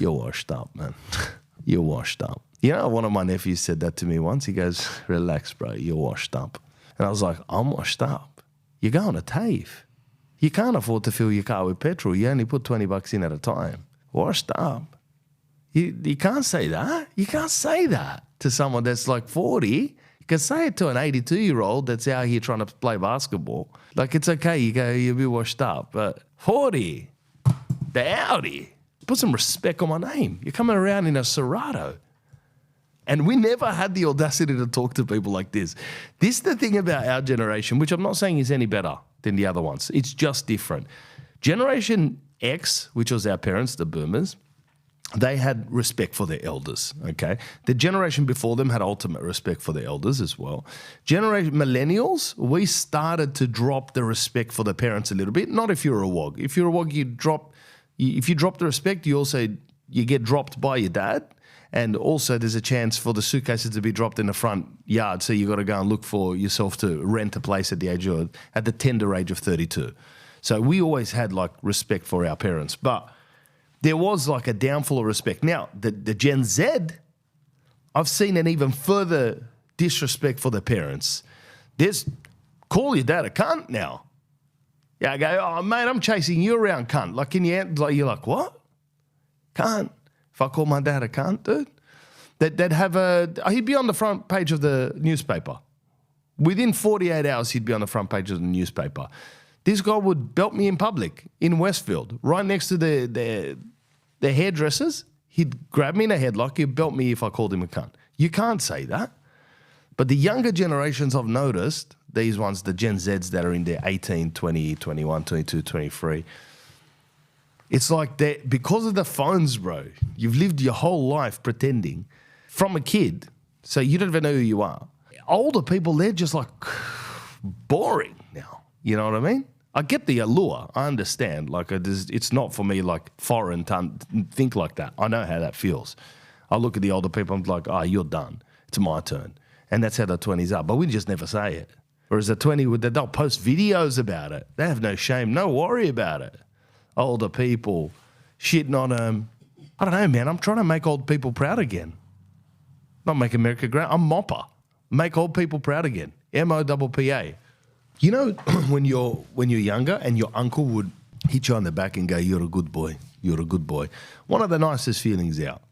You're washed up, man. You're washed up. You know, one of my nephews said that to me once. He goes, relax, bro, you're washed up. And I was like, I'm washed up. You're going to TAFE. You can't afford to fill your car with petrol. You only put $20 in at a time. Washed up. You can't say that. You can't say that to someone that's like 40. You can say it to an 82-year-old that's out here trying to play basketball. Like, it's okay. You go, you'll be washed up. But 40, the Audi. Put some respect on my name. You're coming around in a Serato. And we never had the audacity to talk to people like this. This is the thing about our generation, which I'm not saying is any better than the other ones. It's just different. Generation X, which was our parents, the boomers, they had respect for their elders, okay? The generation before them had ultimate respect for their elders as well. Generation millennials, we started to drop the respect for the parents a little bit. Not if you're a wog. If you're a wog, if you drop the respect, you get dropped by your dad. And also there's a chance for the suitcases to be dropped in the front yard. So you got to go and look for yourself to rent a place at the tender age of 32. So we always had like respect for our parents, but there was like a downfall of respect. Now, the Gen Z, I've seen an even further disrespect for the parents. There's call your dad a cunt now. Yeah, I go, oh, mate, I'm chasing you around, cunt. Like, you're like, what? Cunt. If I call my dad a cunt, dude, he'd be on the front page of the newspaper. Within 48 hours, he'd be on the front page of the newspaper. This guy would belt me in public in Westfield, right next to the hairdressers. He'd grab me in a headlock. He'd belt me if I called him a cunt. You can't say that. But the younger generations I've noticed, these ones, the Gen Zs that are in their 18, 20, 21, 22, 23, it's like because of the phones, bro, you've lived your whole life pretending from a kid, so you don't even know who you are. Older people, they're just like boring now. You know what I mean? I get the allure. I understand. Like, it's not for me like foreign to think like that. I know how that feels. I look at the older people, I'm like, oh, you're done. It's my turn. And that's how the 20s are. But we just never say it. Whereas the 20, they'll post videos about it. They have no shame, no worry about it. Older people shitting on them. I don't know, man. I'm trying to make old people proud again. Not make America great. I'm Mopper. Make old people proud again. MOPPA. You know, when you're younger and your uncle would hit you on the back and go, you're a good boy. You're a good boy. One of the nicest feelings out.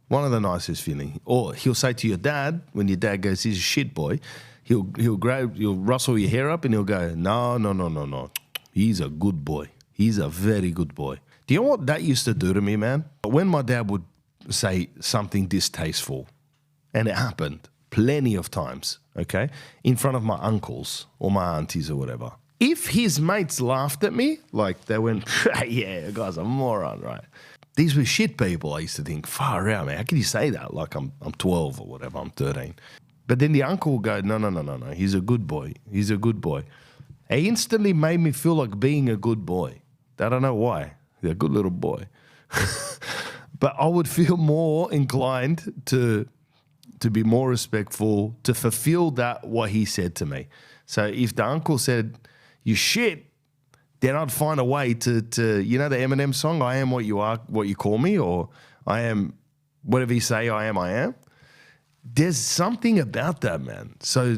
One of the nicest feelings. Or he'll say to your dad, when your dad goes, he's a shit boy, he'll rustle your hair up and he'll go, no. He's a good boy. He's a very good boy. Do you know what that used to do to me, man? When my dad would say something distasteful, and it happened plenty of times, okay, in front of my uncles or my aunties or whatever. If his mates laughed at me, like they went, yeah, the guy's a moron, right? These were shit people, I used to think, far out, man. How can you say that? Like I'm 12 or whatever, I'm 13. But then the uncle would go, no. He's a good boy. He's a good boy. It instantly made me feel like being a good boy. I don't know why. He's a good little boy. But I would feel more inclined to be more respectful, to fulfill that what he said to me. So if the uncle said, you shit, then I'd find a way to you know the Eminem song, I am what you are, what you call me, or I am whatever you say I am. There's something about that, man. So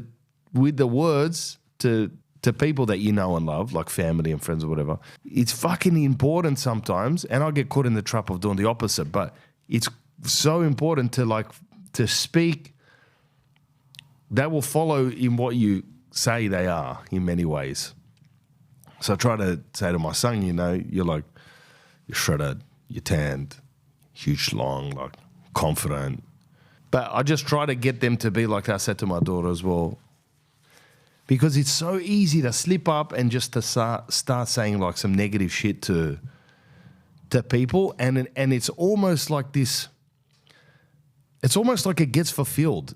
with the words to people that you know and love, like family and friends or whatever, it's fucking important sometimes, and I get caught in the trap of doing the opposite, but it's so important to speak that will follow in what you say they are in many ways. So I try to say to my son, you know, you're shredded, you're tanned, huge schlong, like confident. But I just try to get them to be like I said to my daughter as well. Because it's so easy to slip up and just to start saying like some negative shit to people, and it's almost like this. It's almost like it gets fulfilled.